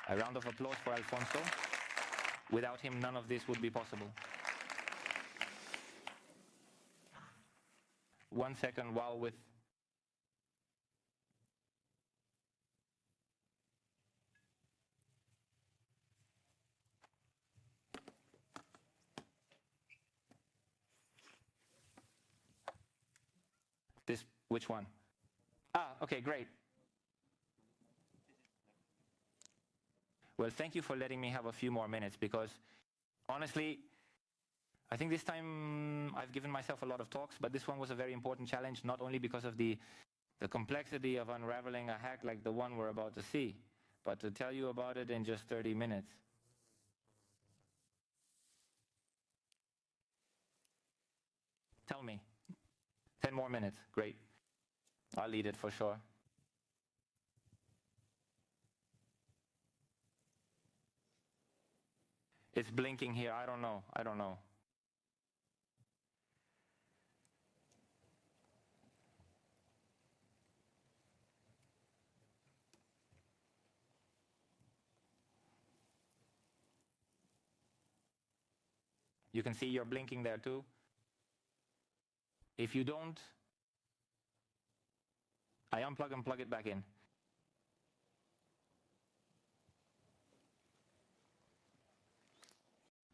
A round of applause for Alfonso. Without him, none of this would be possible. 1 second while with... This, which one? Ah, okay, great. Well, thank you for letting me have a few more minutes, because honestly, I think this time I've given myself a lot of talks, but this one was a very important challenge, not only because of the complexity of unraveling a hack like the one we're about to see, but to tell you about it in just 30 minutes. Tell me. 10 more minutes. Great. I'll lead it for sure. It's blinking here. I don't know. I don't know. You can see you're blinking there too. If you don't, I unplug and plug it back in.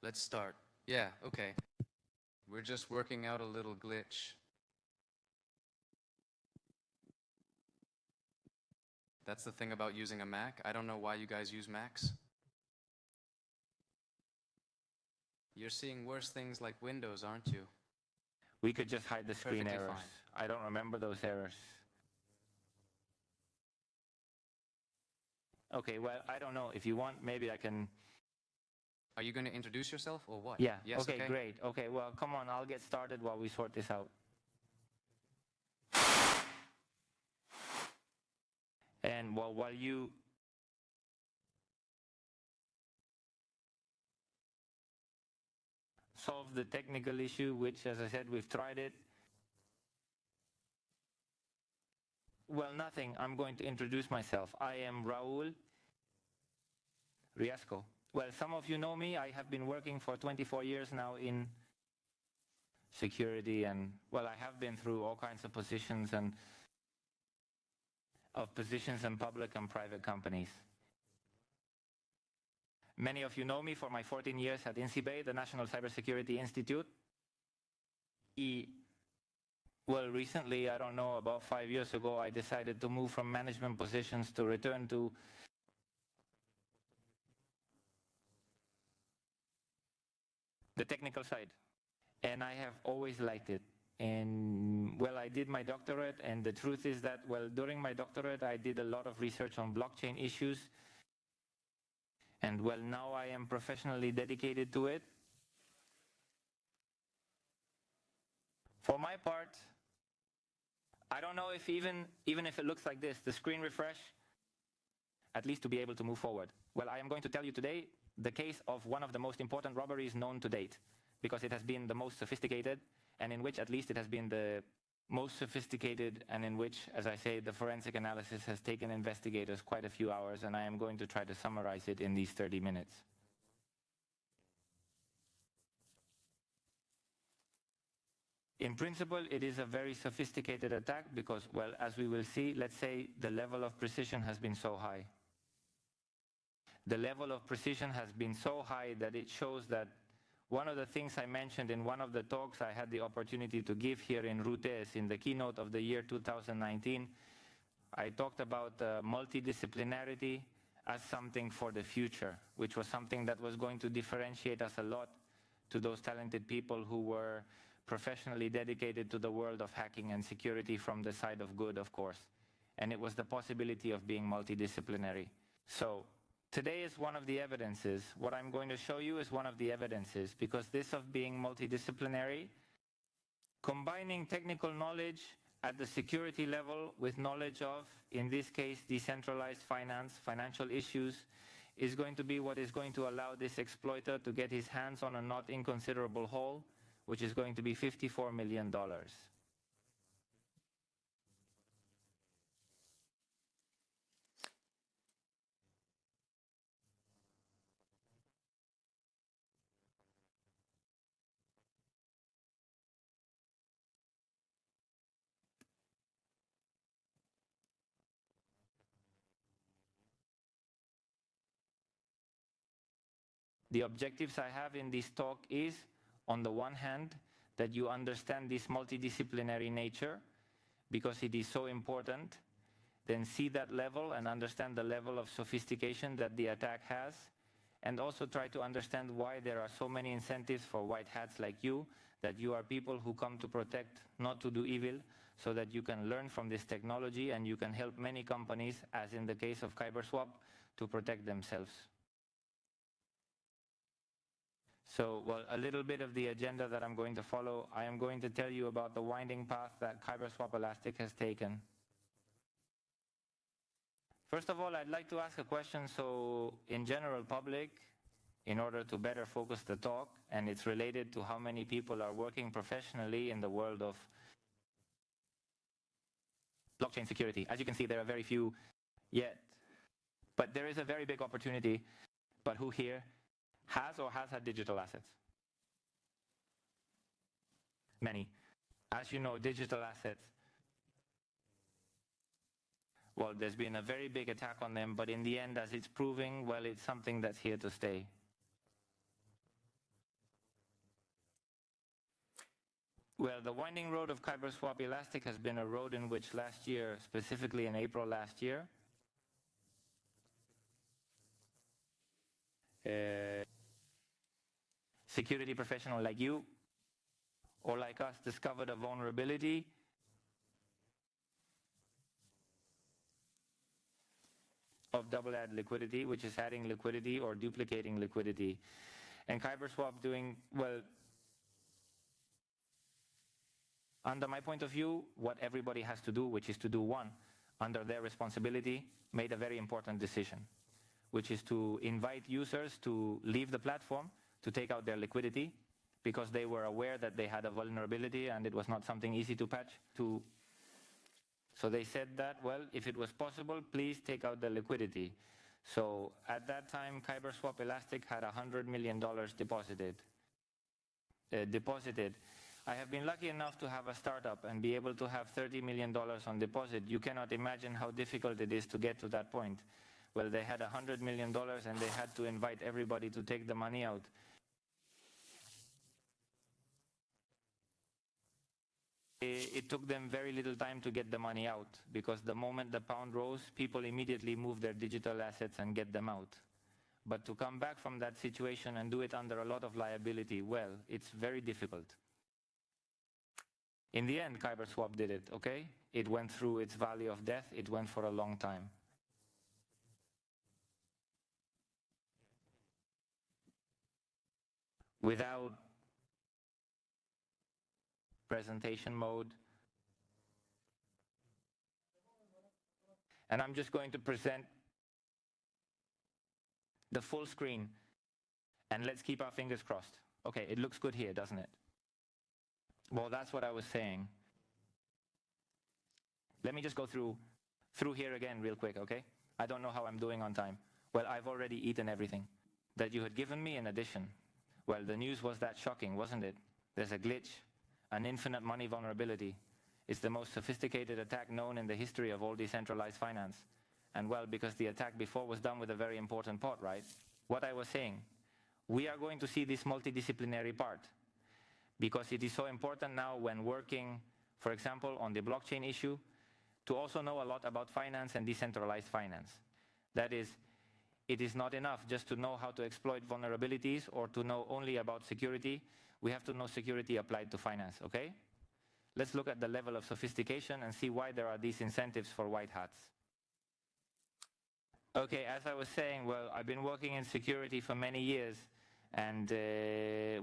Let's start. Yeah, okay. We're just working out a little glitch. That's the thing about using a Mac. I don't know why you guys use Macs. You're seeing worse things like Windows, aren't you? We could just hide the screen Perfectly errors. fine. I don't remember those errors. Okay, well, I don't know. If you want, maybe I can... Are you going to introduce yourself or what? Yeah, yes, okay, great. Okay, well, come on, I'll get started while we sort this out. And while you... solve the technical issue, which, as I said, we've tried it. Well, nothing. I'm going to introduce myself. I am Raúl Riesco. Well, some of you know me. I have been working for 24 years now in security, and, well, I have been through all kinds of positions in public and private companies. Many of you know me for my 14 years at INCIBE, the National Cybersecurity Institute. Well, recently, I don't know, about 5 years ago, I decided to move from management positions to return to the technical side. And I have always liked it. And, well, I did my doctorate, and the truth is that, well, during my doctorate, I did a lot of research on blockchain issues. And, well, now I am professionally dedicated to it. For my part, I don't know if even if it looks like this, the screen refresh, at least to be able to move forward. Well, I am going to tell you today the case of one of the most important robberies known to date, because it has been the most sophisticated, and in which at least it has been the most sophisticated, and in which, as I say, the forensic analysis has taken investigators quite a few hours, and I am going to try to summarize it in these 30 minutes. In principle, it is a very sophisticated attack because, well, as we will see, let's say the level of precision has been so high. The level of precision has been so high that it shows that one of the things I mentioned in one of the talks I had the opportunity to give here in RootedCON in the keynote of the year 2019, I talked about multidisciplinarity as something for the future, which was something that was going to differentiate us a lot to those talented people who were professionally dedicated to the world of hacking and security from the side of good, of course. And it was the possibility of being multidisciplinary. So today is one of the evidences. What I'm going to show you is one of the evidences, because this of being multidisciplinary, combining technical knowledge at the security level with knowledge of, in this case, decentralized finance, financial issues, is going to be what is going to allow this exploiter to get his hands on a not inconsiderable haul, which is going to be $54 million. the objectives I have in this talk is, on the one hand, that you understand this multidisciplinary nature, because it is so important, then see that level and understand the level of sophistication that the attack has, and also try to understand why there are so many incentives for white hats like you, that you are people who come to protect, not to do evil, so that you can learn from this technology and you can help many companies, as in the case of KyberSwap, to protect themselves. So, well, a little bit of the agenda that I'm going to follow. I am going to tell you about the winding path that KyberSwap Elastic has taken. First of all, I'd like to ask a question. So, in general public, in order to better focus the talk, and it's related to how many people are working professionally in the world of blockchain security. As you can see, there are very few yet, but there is a very big opportunity. But who here has or has had digital assets? Many. As you know, digital assets, well, there's been a very big attack on them, but in the end, as it's proving, well, it's something that's here to stay. Well, the winding road of KyberSwap Elastic has been a road in which last year, specifically in April last year, security professional like you or like us discovered a vulnerability of double-add liquidity, which is adding liquidity or duplicating liquidity. And KyberSwap doing, well, under my point of view, what everybody has to do, which is to do one, under their responsibility, made a very important decision, which is to invite users to leave the platform to take out their liquidity, because they were aware that they had a vulnerability and it was not something easy to patch. So they said that, well, if it was possible, please take out the liquidity. So at that time, KyberSwap Elastic had $100 million deposited. I have been lucky enough to have a startup and be able to have $30 million on deposit. You cannot imagine how difficult it is to get to that point. Well, they had $100 million and they had to invite everybody to take the money out. It took them very little time to get the money out, because the moment the pound rose, people immediately moved their digital assets and get them out. But to come back from that situation and do it under a lot of liability, well, it's very difficult. In the end, KyberSwap did it, okay? It went through its valley of death. It went for a long time. Without presentation mode. And I'm just going to present the full screen. And let's keep our fingers crossed. Okay, it looks good here, doesn't it? Well, that's what I was saying. Let me just go through here again real quick, okay? I don't know how I'm doing on time. Well, I've already eaten everything that you had given me in addition. Well, the news was that shocking, wasn't it? There's a glitch, an infinite money vulnerability. It's the most sophisticated attack known in the history of all decentralized finance. And well, because the attack before was done with a very important part, right? What I was saying, we are going to see this multidisciplinary part, because it is so important now when working, for example, on the blockchain issue, to also know a lot about finance and decentralized finance. That is, it is not enough just to know how to exploit vulnerabilities or to know only about security. We have to know security applied to finance, okay? Let's look at the level of sophistication and see why there are these incentives for white hats. Okay, as I was saying, well, I've been working in security for many years, and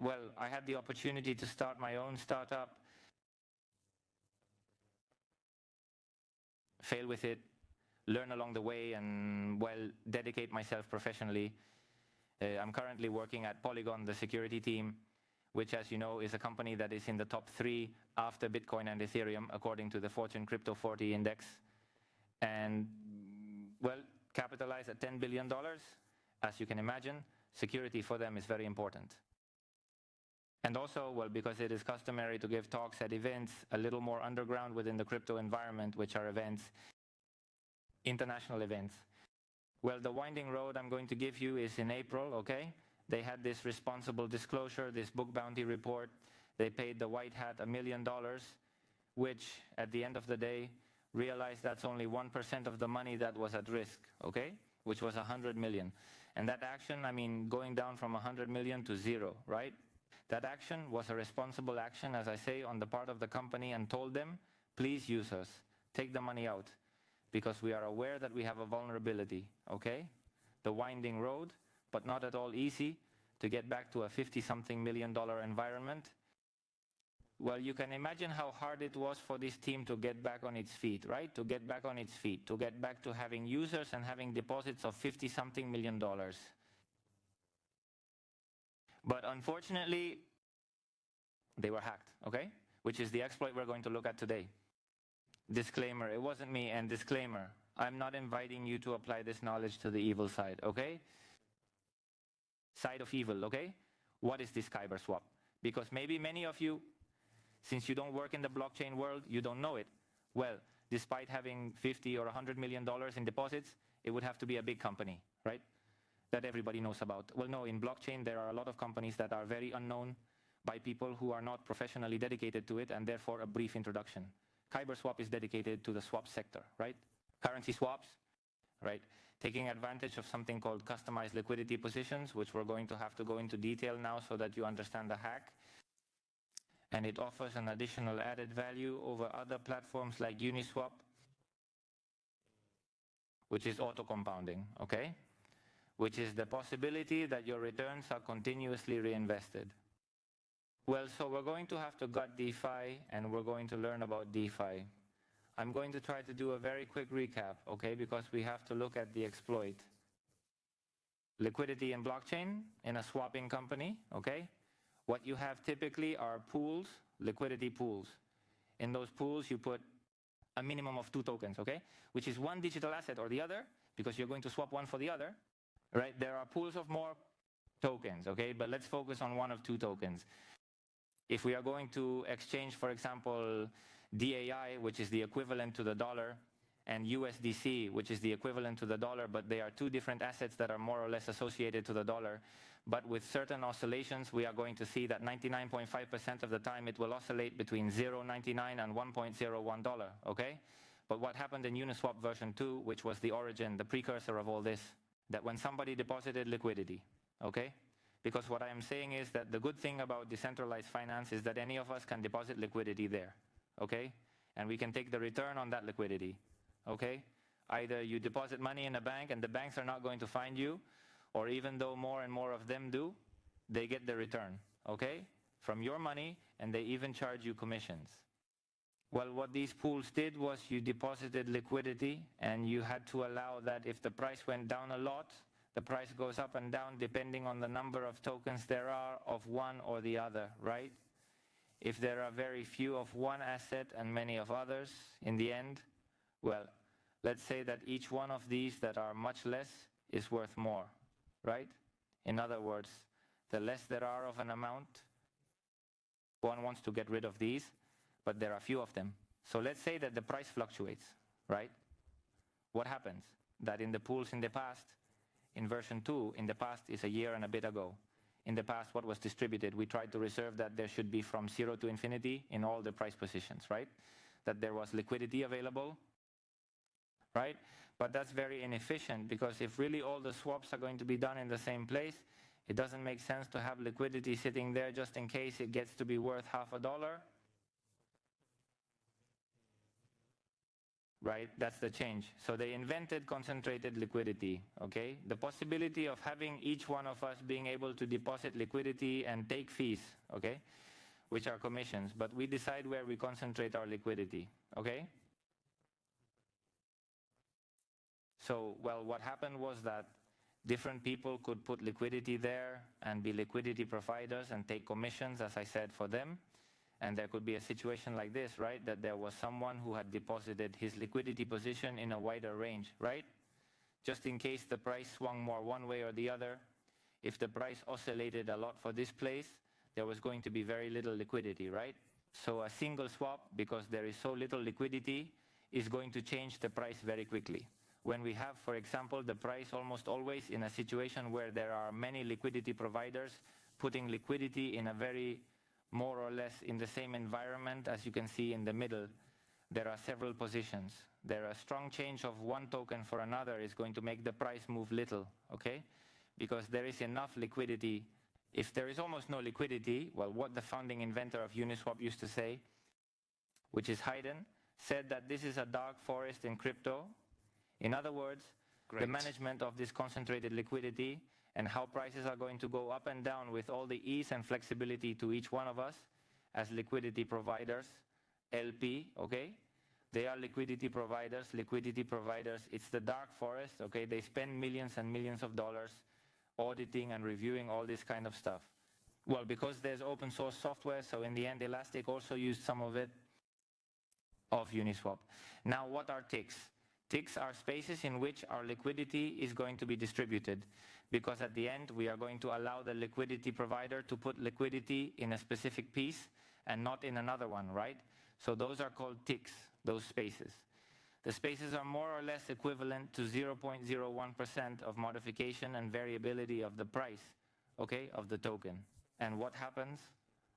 well, I had the opportunity to start my own startup, fail with it, learn along the way, and well, dedicate myself professionally. I'm currently working at Polygon, the security team, which, as you know, is a company that is in the top 3 after Bitcoin and Ethereum, according to the Fortune Crypto 40 index. And well, capitalized at $10 billion. As you can imagine, security for them is very important. And also, well, because it is customary to give talks at events a little more underground within the crypto environment, which are events, international events. Well, the winding road I'm going to give you is in April, okay? They had this responsible disclosure, this book bounty report. They paid the white hat $1 million, which at the end of the day realized that's only 1% of the money that was at risk, okay? Which was 100 million. And that action, I mean, going down from 100 million to zero, right? That action was a responsible action, as I say, on the part of the company, and told them, please use us, take the money out, because we are aware that we have a vulnerability, okay? The winding road, but not at all easy to get back to a 50-something million dollar environment. Well, you can imagine how hard it was for this team to get back on its feet, right? To get back on its feet, to get back to having users and having deposits of 50-something million dollars. But unfortunately, they were hacked, okay? Which is the exploit we're going to look at today. Disclaimer, it wasn't me, and disclaimer, I'm not inviting you to apply this knowledge to the evil side, okay? Side of evil, okay? What is this KyberSwap? Because maybe many of you, since you don't work in the blockchain world, you don't know it. Well, despite having 50 or $100 million in deposits, it would have to be a big company, right? That everybody knows about. Well, no, in blockchain, there are a lot of companies that are very unknown by people who are not professionally dedicated to it, and therefore a brief introduction. KyberSwap is dedicated to the swap sector, right? Currency swaps, right? Taking advantage of something called customized liquidity positions, which we're going to have to go into detail now so that you understand the hack. And it offers an additional added value over other platforms like Uniswap, which is auto-compounding, okay? Which is the possibility that your returns are continuously reinvested. Well, so we're going to have to gut DeFi, and we're going to learn about DeFi. I'm going to try to do a very quick recap, okay, because we have to look at the exploit. Liquidity in blockchain, in a swapping company, okay? What you have typically are pools, liquidity pools. In those pools, you put a minimum of 2 tokens, okay? Which is one digital asset or the other, because you're going to swap one for the other, right? There are pools of more tokens, okay? But let's focus on one of 2 tokens. If we are going to exchange, for example, DAI, which is the equivalent to the dollar, and USDC, which is the equivalent to the dollar, but they are 2 different assets that are more or less associated to the dollar. But with certain oscillations, we are going to see that 99.5% of the time it will oscillate between 0.99 and $1.01, okay? But what happened in Uniswap version 2, which was the origin, the precursor of all this, that when somebody deposited liquidity, okay? Because what I am saying is that the good thing about decentralized finance is that any of us can deposit liquidity there, okay? And we can take the return on that liquidity, okay? Either you deposit money in a bank and the banks are not going to find you, or even though more and more of them do, they get the return, okay? From your money, and they even charge you commissions. Well, what these pools did was you deposited liquidity, and you had to allow that if the price went down a lot, the price goes up and down depending on the number of tokens there are of one or the other, right? If there are very few of one asset and many of others, in the end, well, let's say that each one of these that are much less is worth more, right? In other words, the less there are of an amount, one wants to get rid of these, but there are few of them. So let's say that the price fluctuates, right? What happens? That in the pools in the past, in version 2, in the past is a year and a bit ago. In the past, what was distributed, we tried to reserve that there should be from 0 to infinity in all the price positions, right? That there was liquidity available, right? But that's very inefficient, because if really all the swaps are going to be done in the same place, it doesn't make sense to have liquidity sitting there just in case it gets to be worth $0.50, right? That's the change. So they invented concentrated liquidity, okay? The possibility of having each one of us being able to deposit liquidity and take fees, okay? Which are commissions, but we decide where we concentrate our liquidity, okay? So, well, what happened was that different people could put liquidity there and be liquidity providers and take commissions, as I said, for them. And there could be a situation like this, right? That there was someone who had deposited his liquidity position in a wider range, right? Just in case the price swung more one way or the other. If the price oscillated a lot for this place, there was going to be very little liquidity, right? So a single swap, because there is so little liquidity, is going to change the price very quickly. when we have, for example, the price almost always in a situation where there are many liquidity providers putting liquidity in a very more or less in the same environment. As you can see in the middle, there are several positions. There are a strong change of one token for another is going to make the price move little, okay? Because there is enough liquidity. If there is almost no liquidity, well, what the founding inventor of Uniswap used to say, which is Hayden, said that this is a dark forest in crypto. In other words, the management of this concentrated liquidity and how prices are going to go up and down with all the ease and flexibility to each one of us as liquidity providers, LP, okay? They are liquidity providers, it's the dark forest, okay? They spend millions and millions of dollars auditing and reviewing all this kind of stuff. Well, because there's open source software, so in the end, Elastic also used some of it of Uniswap. Now, what are ticks? Ticks are spaces in which our liquidity is going to be distributed, because at the end, we are going to allow the liquidity provider to put liquidity in a specific piece and not in another one, right? So those are called ticks, those spaces. The spaces are more or less equivalent to 0.01% of modification and variability of the price, okay, of the token. And what happens,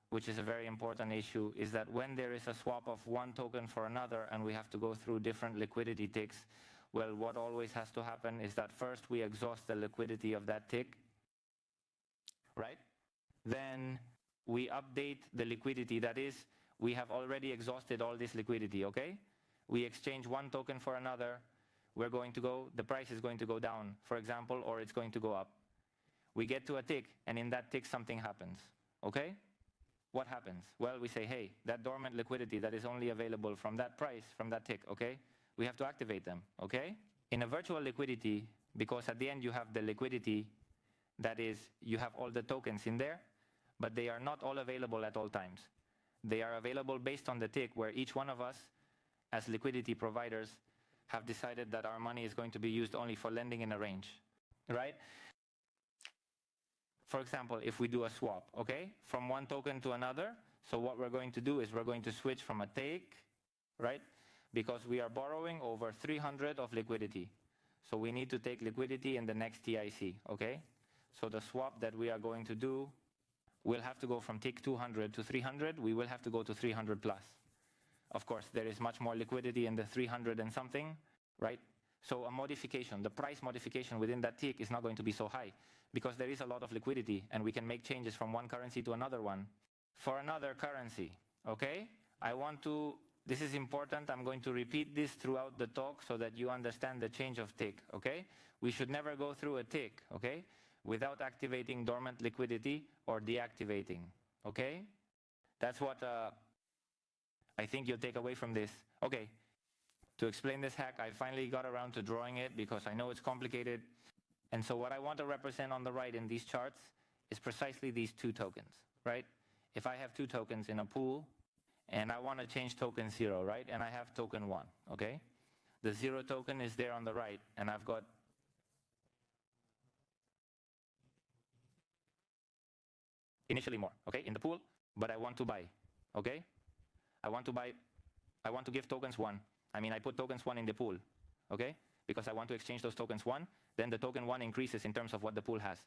which is a very important issue, is that when there is a swap of one token for another and we have to go through different liquidity ticks, well, what always has to happen is that first we exhaust the liquidity of that tick, right? Then we update the liquidity. That is, we have already exhausted all this liquidity, okay? We exchange one token for another. The price is going to go down, for example, or it's going to go up. We get to a tick, and in that tick something happens, okay? What happens? Well, we say, hey, that dormant liquidity that is only available from that price, from that tick, okay? We have to activate them, okay? In a virtual liquidity, because at the end you have the liquidity, that is, you have all the tokens in there, but they are not all available at all times. They are available based on the tick, where each one of us, as liquidity providers, have decided that our money is going to be used only for lending in a range, right? For example, if we do a swap, okay, from one token to another, so what we're going to do is we're going to switch from a take, right? Because we are borrowing over 300 of liquidity. So we need to take liquidity in the next TIC, okay? So the swap that we are going to do, we'll have to go from tick 200 to 300. We will have to go to 300 plus. Of course, there is much more liquidity in the 300 and something, right? So a modification, the price modification within that tick is not going to be so high because there is a lot of liquidity and we can make changes from one currency to another one. For another currency, okay? This is important, I'm going to repeat this throughout the talk so that you understand the change of tick, okay? We should never go through a tick, okay, without activating dormant liquidity or deactivating, okay? That's what I think you'll take away from this. Okay, to explain this hack, I finally got around to drawing it because I know it's complicated. And so what I want to represent on the right in these charts is precisely these two tokens, right? If I have two tokens in a pool and I want to change token 0, right? And I have token 1, okay? The 0 token is there on the right and I've got initially more, okay, in the pool, but I want to buy, okay? I want to give tokens 1. I put tokens 1 in the pool, okay? Because I want to exchange those tokens 1, then the token 1 increases in terms of what the pool has.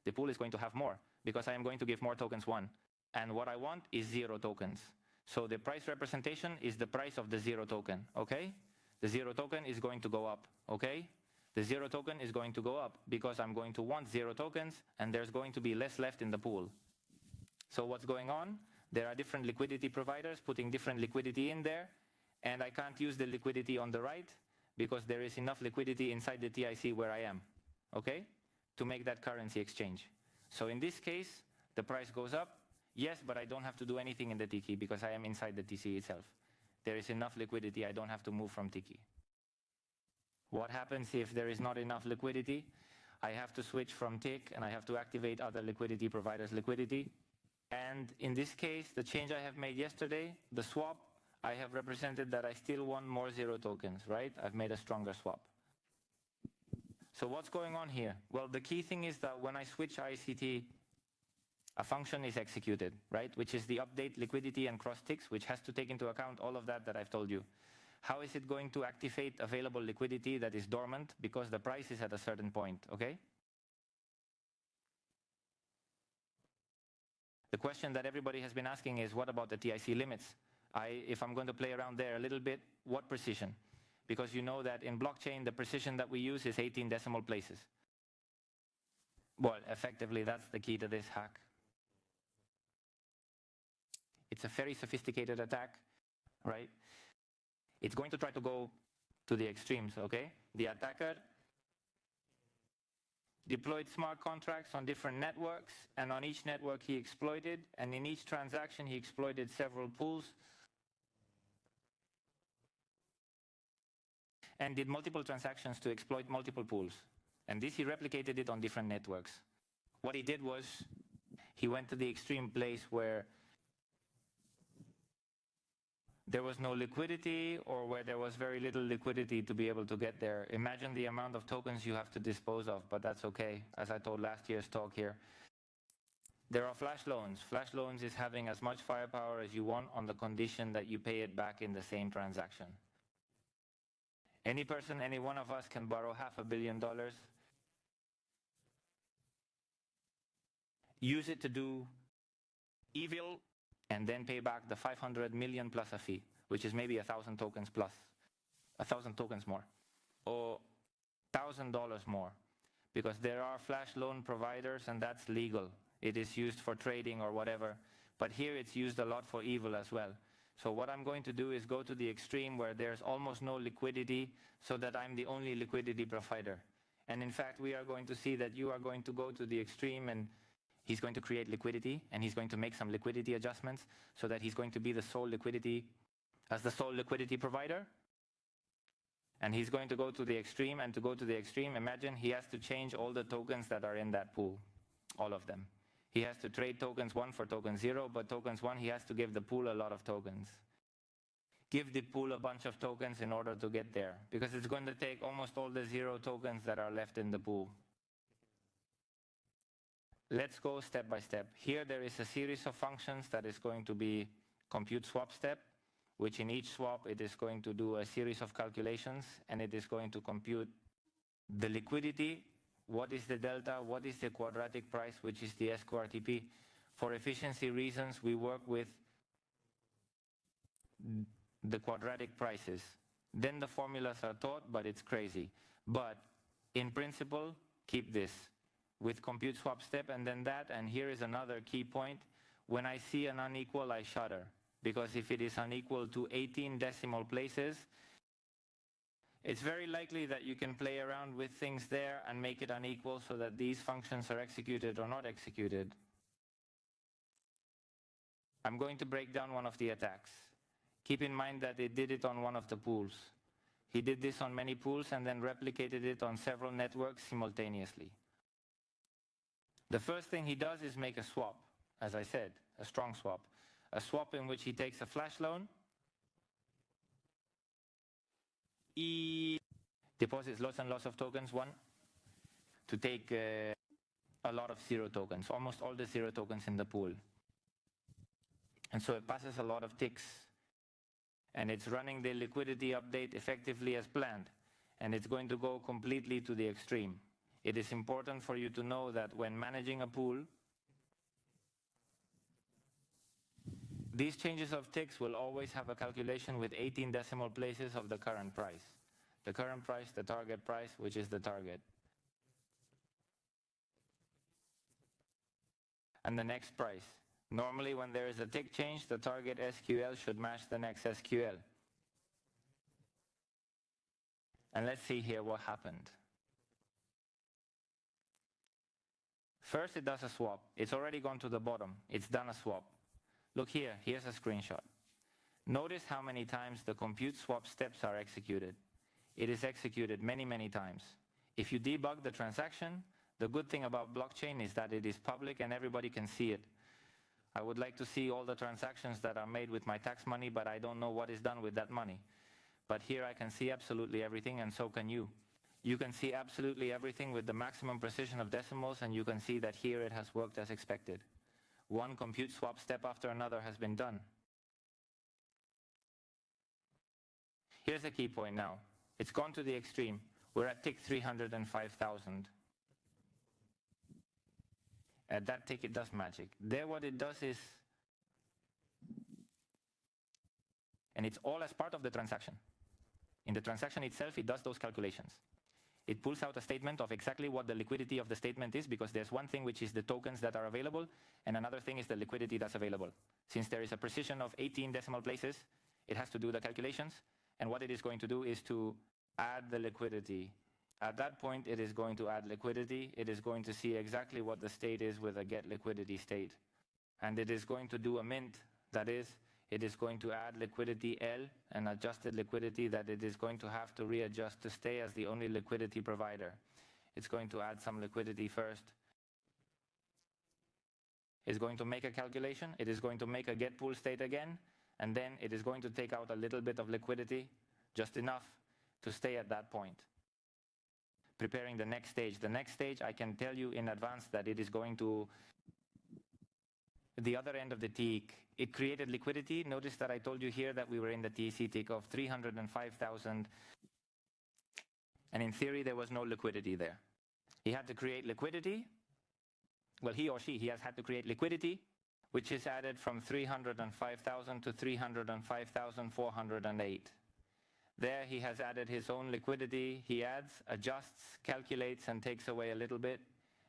The pool is going to have more because I am going to give more tokens 1. And what I want is 0 tokens. So the price representation is the price of the 0 token, okay? The 0 token is going to go up, okay? The 0 token is going to go up because I'm going to want 0 tokens and there's going to be less left in the pool. So what's going on? There are different liquidity providers putting different liquidity in there, and I can't use the liquidity on the right because there is enough liquidity inside the TIC where I am, okay, to make that currency exchange. So in this case, the price goes up, yes, but I don't have to do anything in the Tiki because I am inside the TC itself. There is enough liquidity, I don't have to move from Tiki. What happens if there is not enough liquidity? I have to switch from Tick and I have to activate other liquidity providers' liquidity. And in this case, the change I have made yesterday, the swap, I have represented that I still want more 0 tokens, right? I've made a stronger swap. So what's going on here? Well, the key thing is that when I switch ICT, a function is executed, right? Which is the update liquidity and cross ticks, which has to take into account all of that I've told you. How is it going to activate available liquidity that is dormant because the price is at a certain point, okay? The question that everybody has been asking is, what about the TIC limits? If I'm going to play around there a little bit, what precision? Because you know that in blockchain, the precision that we use is 18 decimal places. Well, effectively, that's the key to this hack. It's a very sophisticated attack, right? It's going to try to go to the extremes, okay? The attacker deployed smart contracts on different networks, and on each network he exploited, and in each transaction he exploited several pools, and did multiple transactions to exploit multiple pools. And this he replicated it on different networks. What he did was, he went to the extreme place where there was no liquidity, or where there was very little liquidity to be able to get there. Imagine the amount of tokens you have to dispose of, but that's okay, as I told last year's talk here. There are flash loans. Flash loans is having as much firepower as you want on the condition that you pay it back in the same transaction. Any person, any one of us can borrow $500 million, use it to do evil, and then pay back the 500 million plus a fee, which is maybe 1,000 tokens plus, 1,000 tokens more, or $1,000 more, because there are flash loan providers and that's legal. It is used for trading or whatever, but here it's used a lot for evil as well. So what I'm going to do is go to the extreme where there's almost no liquidity, so that I'm the only liquidity provider. And in fact, we are going to see that you are going to go to the extreme, and he's going to create liquidity, and he's going to make some liquidity adjustments so that he's going to be the sole liquidity provider. And he's going to go to the extreme, and to go to the extreme, imagine he has to change all the tokens that are in that pool, all of them. He has to trade tokens 1 for token 0, but tokens 1 he has to give the pool a lot of tokens. Give the pool a bunch of tokens in order to get there, because it's going to take almost all the 0 tokens that are left in the pool. Let's go step by step. Here there is a series of functions that is going to be compute swap step, which in each swap it is going to do a series of calculations, and it is going to compute the liquidity, what is the delta, what is the quadratic price, which is the SQRTP. For efficiency reasons, we work with the quadratic prices. Then the formulas are taught, but it's crazy. But in principle, keep this with compute swap step, and then that, and here is another key point. When I see an unequal, I shudder, because if it is unequal to 18 decimal places, it's very likely that you can play around with things there and make it unequal so that these functions are executed or not executed. I'm going to break down one of the attacks. Keep in mind that it did it on one of the pools. He did this on many pools and then replicated it on several networks simultaneously. The first thing he does is make a swap, as I said, a strong swap. A swap in which he takes a flash loan, he deposits lots and lots of tokens, 1, to take a lot of 0 tokens, almost all the 0 tokens in the pool. And so it passes a lot of ticks, and it's running the liquidity update effectively as planned, and it's going to go completely to the extreme. It is important for you to know that when managing a pool, these changes of ticks will always have a calculation with 18 decimal places of the current price. The current price, the target price, which is the target. And the next price. Normally when there is a tick change, the target SQL should match the next SQL. And let's see here what happened. First it does a swap. It's already gone to the bottom. It's done a swap. Look here, here's a screenshot. Notice how many times the compute swap steps are executed. It is executed many, many times. If you debug the transaction, the good thing about blockchain is that it is public and everybody can see it. I would like to see all the transactions that are made with my tax money, but I don't know what is done with that money. But here I can see absolutely everything, and so can you. You can see absolutely everything with the maximum precision of decimals, and you can see that here it has worked as expected. One compute swap step after another has been done. Here's the key point now. It's gone to the extreme. We're at tick 305,000. At that tick, it does magic. There, what it does is, and it's all as part of the transaction. In the transaction itself, it does those calculations. It pulls out a statement of exactly what the liquidity of the statement is, because there's one thing which is the tokens that are available, and another thing is the liquidity that's available. Since there is a precision of 18 decimal places, it has to do the calculations, and what it is going to do is to add the liquidity. At that point, it is going to add liquidity. It is going to see exactly what the state is with a get liquidity state. And it is going to do a mint, that is, it is going to add liquidity L, an adjusted liquidity that it is going to have to readjust to stay as the only liquidity provider. It's going to add some liquidity first. It's going to make a calculation. It is going to make a get pool state again, and then it is going to take out a little bit of liquidity, just enough to stay at that point. Preparing the next stage. The next stage, I can tell you in advance that it is going to, the other end of the tick, it created liquidity. Notice that I told you here that we were in the TC tick of 305,000, and in theory, there was no liquidity there. He had to create liquidity. Well, he or she, he has had to create liquidity, which is added from 305,000 to 305,408. There he has added his own liquidity. He adds, adjusts, calculates, and takes away a little bit.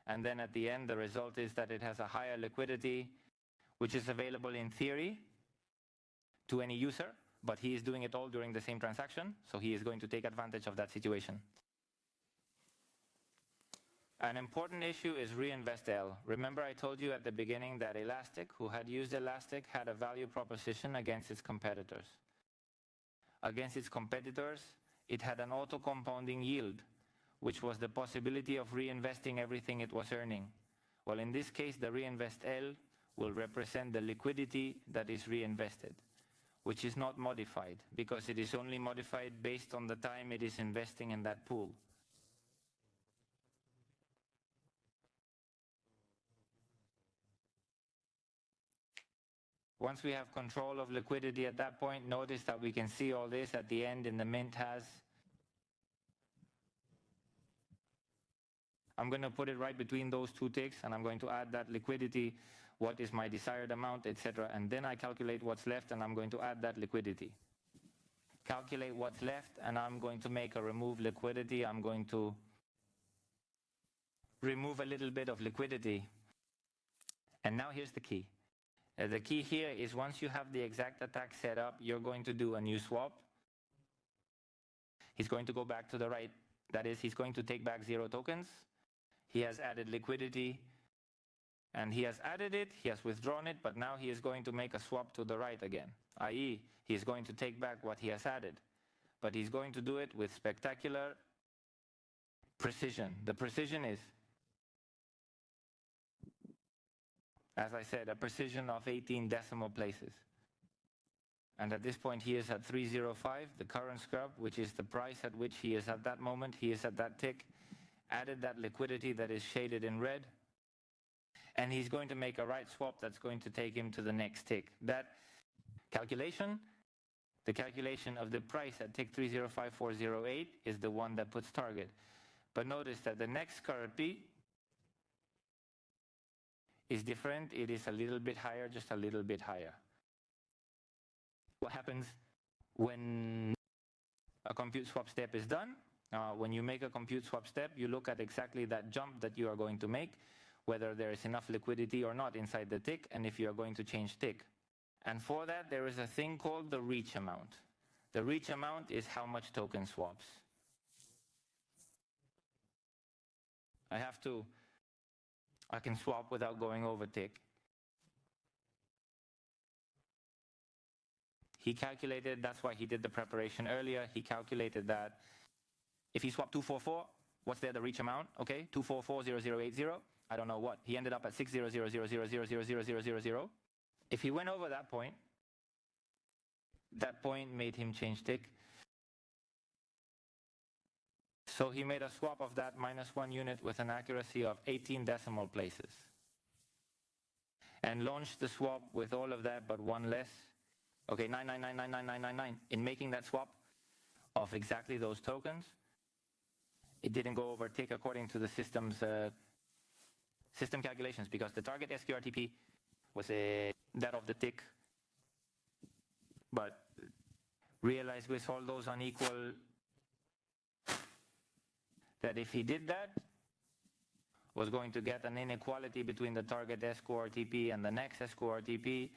And then at the end, the result is that it has a higher liquidity, which is available in theory to any user, but he is doing it all during the same transaction, so he is going to take advantage of that situation. An important issue is reinvest L. Remember I told you at the beginning that Elastic, who had used Elastic, had a value proposition against its competitors. Against its competitors, it had an auto-compounding yield, which was the possibility of reinvesting everything it was earning. Well, in this case, the reinvest L will represent the liquidity that is reinvested, which is not modified, because it is only modified based on the time it is investing in that pool. Once we have control of liquidity at that point, notice that we can see all this at the end in the mint has. I'm going to put it right between those two ticks, and I'm going to add that liquidity, what is my desired amount, etc. And then I calculate what's left, and I'm going to add that liquidity. Calculate what's left, and I'm going to make a remove liquidity. I'm going to remove a little bit of liquidity. And now here's the key. The key here is once you have the exact attack set up, you're going to do a new swap. He's going to go back to the right. That is, he's going to take back 0 tokens. He has added liquidity, and he has added it, he has withdrawn it, but now he is going to make a swap to the right again, i.e., he is going to take back what he has added. But he's going to do it with spectacular precision. The precision is, as I said, a precision of 18 decimal places. And at this point, he is at 305, the current scrub, which is the price at which he is at that moment. He is at that tick, added that liquidity that is shaded in red, and he's going to make a right swap that's going to take him to the next tick. That calculation, the calculation of the price at tick 305408 is the one that puts target. But notice that the next current P is different. It is a little bit higher, just a little bit higher. What happens when a compute swap step is done? When you make a compute swap step, you look at exactly that jump that you are going to make, whether there is enough liquidity or not inside the tick, and if you are going to change tick. And for that, there is a thing called the reach amount. The reach amount is how much token swaps. I can swap without going over tick. He calculated, that's why he did the preparation earlier, he calculated that if he swapped 244, what's there, the reach amount? Okay, 2440080, I don't know what. He ended up at 60000000000. If he went over that point made him change tick. So he made a swap of that -1 unit with an accuracy of 18 decimal places. And launched the swap with all of that but one less. Okay, 9999999. In making that swap, of exactly those tokens. It didn't go over tick according to the system's system calculations, because the target SQRTP was that of the tick, but realized with all those unequal that if he did that, was going to get an inequality between the target SQRTP and the next SQRTP,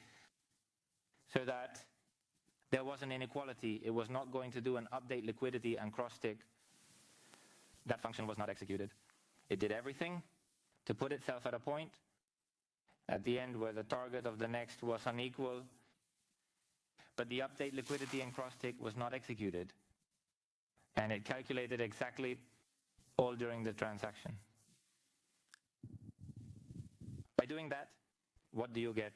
so that there was an inequality. It was not going to do an update liquidity and cross-tick. That function was not executed. It did everything to put itself at a point at the end where the target of the next was unequal, but the update liquidity and cross-tick was not executed. And it calculated exactly all during the transaction. By doing that, what do you get?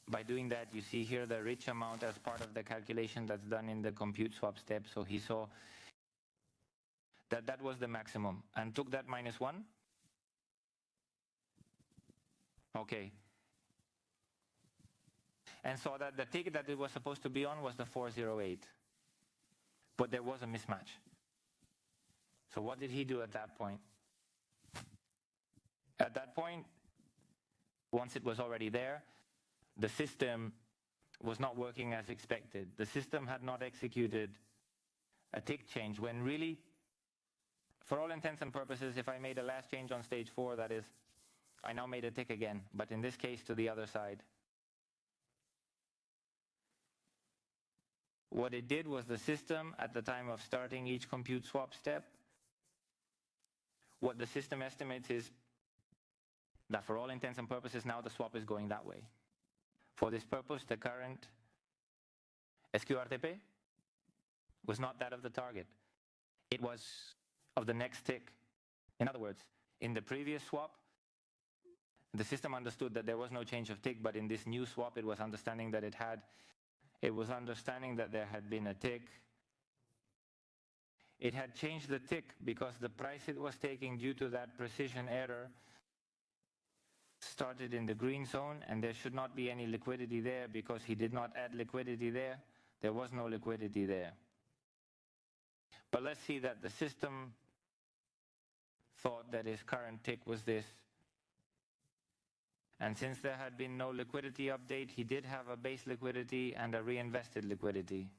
By doing that, you see here the rich amount as part of the calculation that's done in the compute swap step. So he saw that that was the maximum and took that -1. Okay. And saw that the tick that it was supposed to be on was the 408. But there was a mismatch. So what did he do at that point? At that point, once it was already there, the system was not working as expected. The system had not executed a tick change when really, for all intents and purposes, if I made a last change on stage 4, that is, I now made a tick again, but in this case to the other side. What it did was the system, at the time of starting each compute swap step, what the system estimates is that for all intents and purposes now the swap is going that way. For this purpose, the current SQRTP was not that of the target. It was of the next tick. In other words, in the previous swap, the system understood that there was no change of tick, but in this new swap, it was understanding that there had been a tick. It had changed the tick because the price it was taking due to that precision error started in the green zone, and there should not be any liquidity there because he did not add liquidity there. There was no liquidity there. But let's see that the system thought that his current tick was this. And since there had been no liquidity update, he did have a base liquidity and a reinvested liquidity.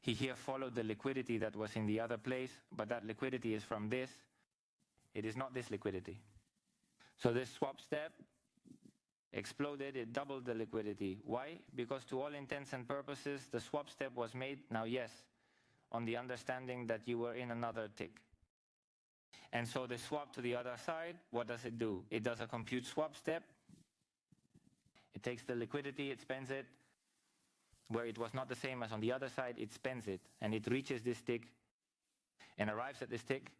He here followed the liquidity that was in the other place, but that liquidity is from this. It is not this liquidity. So this swap step exploded, it doubled the liquidity. Why? Because to all intents and purposes, the swap step was made, now yes, on the understanding that you were in another tick. And so the swap to the other side, what does it do? It does a compute swap step. It takes the liquidity, it spends it. Where it was not the same as on the other side, it spends it. And it reaches this tick and arrives at this tick.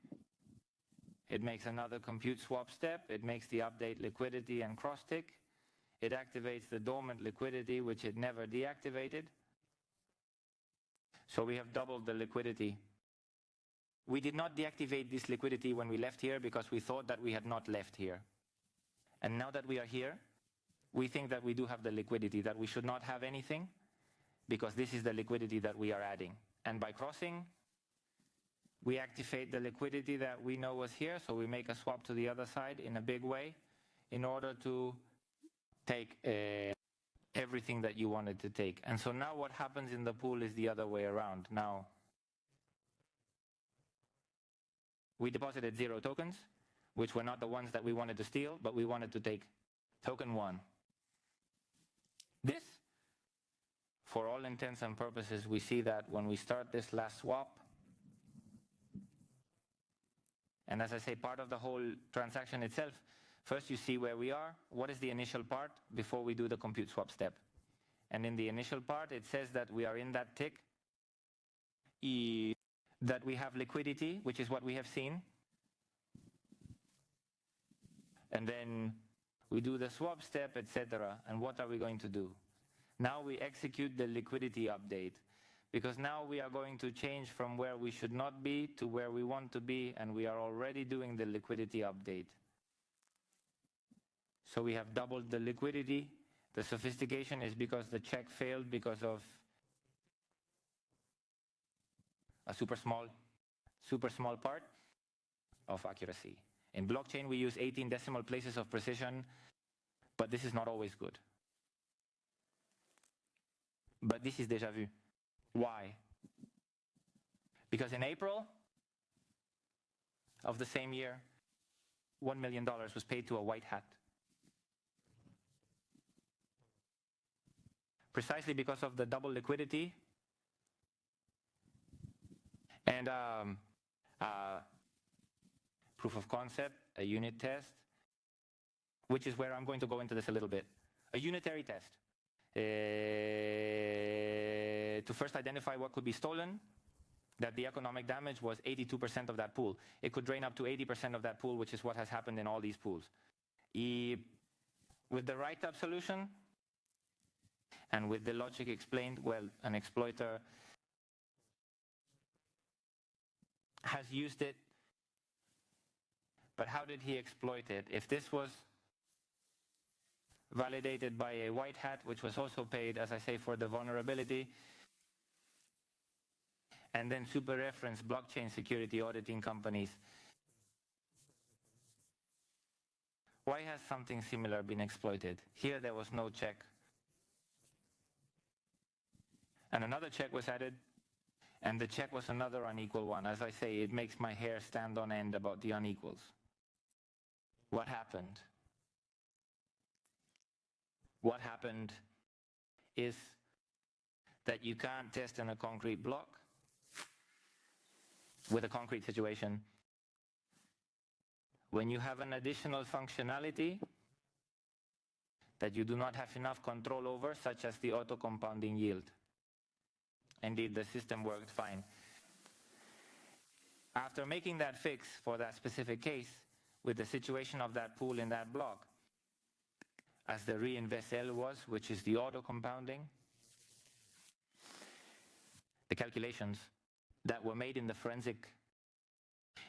It makes another compute swap step. It makes the update liquidity and cross tick. It activates the dormant liquidity, which it never deactivated. So we have doubled the liquidity. We did not deactivate this liquidity when we left here because we thought that we had not left here. And now that we are here, we think that we do have the liquidity, that we should not have anything because this is the liquidity that we are adding. And by crossing, we activate the liquidity that we know was here, so we make a swap to the other side in a big way in order to take everything that you wanted to take. And so now what happens in the pool is the other way around. Now, we deposited 0 tokens, which were not the ones that we wanted to steal, but we wanted to take token 1. This, for all intents and purposes, we see that when we start this last swap, and as I say, part of the whole transaction itself, first you see where we are, what is the initial part before we do the compute swap step. And in the initial part, it says that we are in that tick, that we have liquidity, which is what we have seen. And then we do the swap step, etc. And what are we going to do? Now we execute the liquidity update, because now we are going to change from where we should not be to where we want to be, and we are already doing the liquidity update. So we have doubled the liquidity, The sophistication is because the check failed because of a super small part of accuracy. In blockchain, we use 18 decimal places of precision, but this is not always good. But this is déjà vu. Why? Because in April of the same year, $1 million was paid to a white hat. Precisely because of the double liquidity and proof of concept, a unit test, which is where I'm going to go into this a little bit. A unitary test to first identify what could be stolen, that the economic damage was 82% of that pool. It could drain up to 80% of that pool, which is what has happened in all these pools. With the write-up solution and with the logic explained, well, an exploiter has used it, but how did he exploit it? If this was validated by a white hat, which was also paid, as I say, for the vulnerability, and then super reference blockchain security auditing companies, why has something similar been exploited? Here there was no check. And another check was added, and the check was another unequal one. As I say, it makes my hair stand on end about the unequals. What happened? What happened is that you can't test in a concrete block with a concrete situation. When you have an additional functionality that you do not have enough control over, such as the auto-compounding yield. Indeed, the system worked fine. After making that fix for that specific case, with the situation of that pool in that block, as the reinvest L was, which is the auto-compounding, the calculations that were made in the forensic,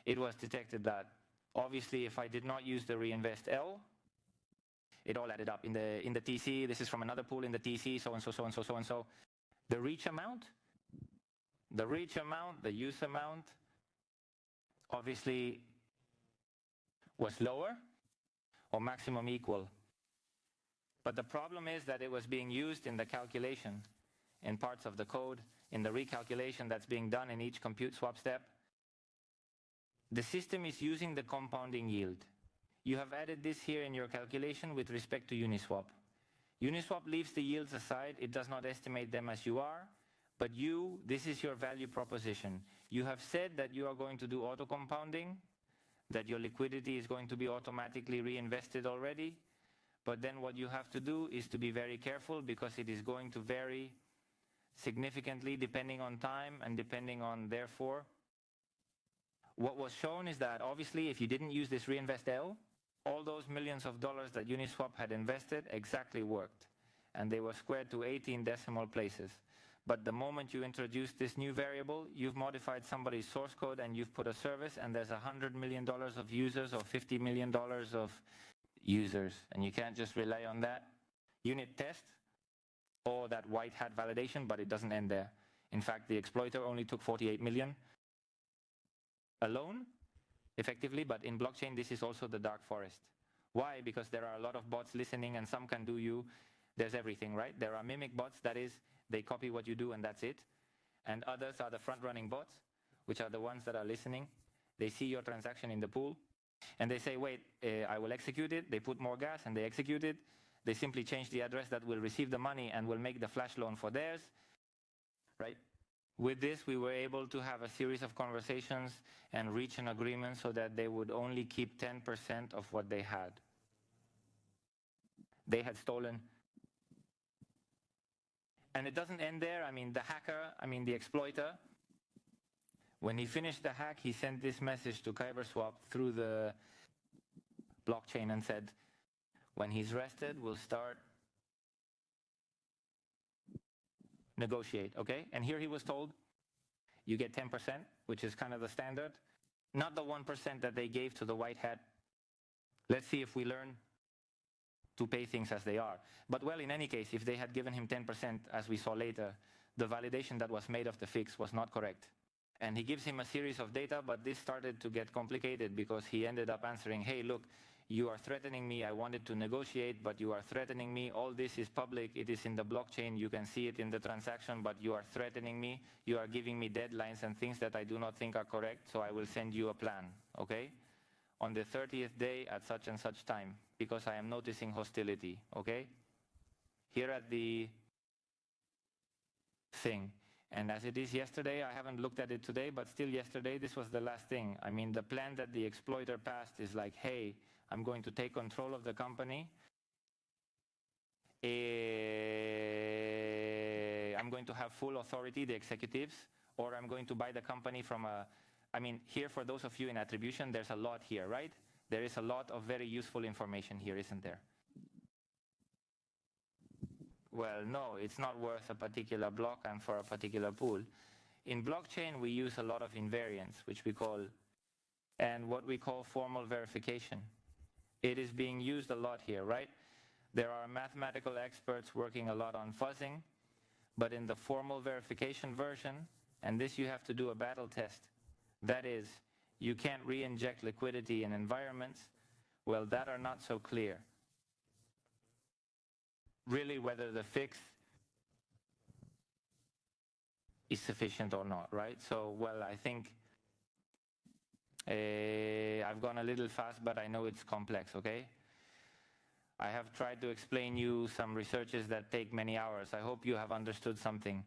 it was detected that obviously if I did not use the reinvest L, it all added up in the TC. This is from another pool in the TC, so and so, so and so, so and so. The reach amount, the use amount, obviously was lower or maximum equal. But the problem is that it was being used in the calculation, in parts of the code, in the recalculation that's being done in each compute swap step. The system is using the compounding yield. You have added this here in your calculation with respect to Uniswap. Uniswap leaves the yields aside. It does not estimate them as you are, but this is your value proposition. You have said that you are going to do auto-compounding, that your liquidity is going to be automatically reinvested already, but then what you have to do is to be very careful because it is going to vary significantly depending on time and depending on, therefore, what was shown is that obviously if you didn't use this reinvest L, all those millions of dollars that Uniswap had invested exactly worked, and they were squared to 18 decimal places. But the moment you introduce this new variable, you've modified somebody's source code and you've put a service, and there's $100 million of users or $50 million of users, and you can't just rely on that unit test or that white hat validation, but it doesn't end there. In fact, the exploiter only took 48 million alone, effectively, but in blockchain, this is also the dark forest. Why? Because there are a lot of bots listening, and some can do there's everything, right? There are mimic bots, that is, they copy what you do and that's it. And others are the front-running bots, which are the ones that are listening. They see your transaction in the pool, and they say, wait, I will execute it. They put more gas and they execute it. They simply change the address that will receive the money and will make the flash loan for theirs, right? With this, we were able to have a series of conversations and reach an agreement so that they would only keep 10% of what they had. They had stolen. And it doesn't end there. The exploiter, when he finished the hack, he sent this message to KyberSwap through the blockchain and said, when he's rested, we'll start negotiate, okay? And here he was told, you get 10%, which is kind of the standard, not the 1% that they gave to the white hat. Let's see if we learn to pay things as they are. But well, in any case, if they had given him 10%, as we saw later, the validation that was made of the fix was not correct. And he gives him a series of data, but this started to get complicated because he ended up answering, hey, look, you are threatening me. I wanted to negotiate, but you are threatening me. All this is public. It is in the blockchain. You can see it in the transaction, but you are threatening me. You are giving me deadlines and things that I do not think are correct, so I will send you a plan, okay? On the 30th day at such and such time, because I am noticing hostility, okay? Here at the thing. And as it is yesterday, I haven't looked at it today, but still yesterday, this was the last thing. I mean, the plan that the exploiter passed is like, hey, I'm going to take control of the company. I'm going to have full authority, the executives, or I'm going to buy the company from a... I mean, here, for those of you in attribution, there's a lot here, right? There is a lot of very useful information here, isn't there? Well, no, it's not worth a particular block and for a particular pool. In blockchain, we use a lot of invariants, which we call, and what we call formal verification. It is being used a lot here, right? There are mathematical experts working a lot on fuzzing, but in the formal verification version, and this you have to do a battle test. That is, you can't re-inject liquidity in environments, well, that are not so clear. Really, whether the fix is sufficient or not, right? So, well, I think I've gone a little fast, but I know it's complex, okay? I have tried to explain you some researches that take many hours. I hope you have understood something.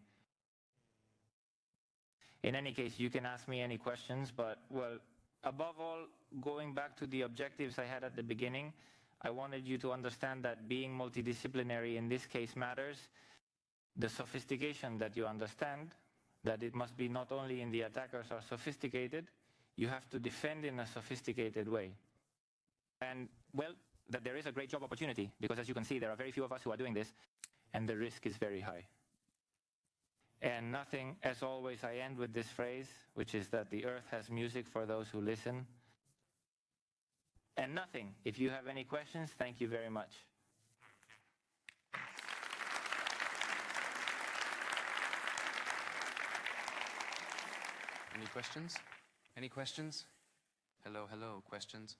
In any case, you can ask me any questions, but, well, above all, going back to the objectives I had at the beginning, I wanted you to understand that being multidisciplinary in this case matters. The sophistication that you understand, that it must be not only in the attackers are sophisticated, you have to defend in a sophisticated way. And, well, that there is a great job opportunity, because as you can see, there are very few of us who are doing this, and the risk is very high. And nothing, as always, I end with this phrase, which is that the earth has music for those who listen. And nothing. If you have any questions, thank you very much. Any questions? Any questions? Hello, hello, questions?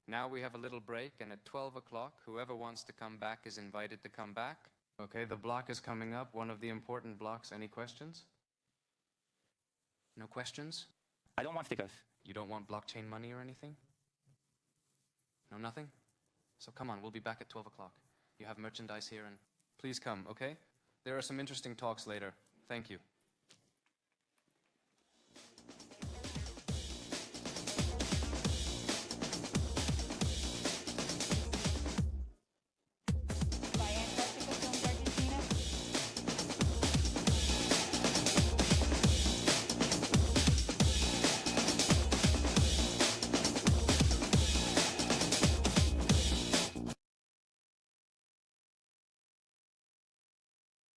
Now we have a little break, and at 12 o'clock, whoever wants to come back is invited to come back. Okay, the block is coming up, one of the important blocks. Any questions? No questions? I don't want stickers. You don't want blockchain money or anything? No, nothing? So come on, we'll be back at 12 o'clock. You have merchandise here, and please come, okay? There are some interesting talks later. Thank you.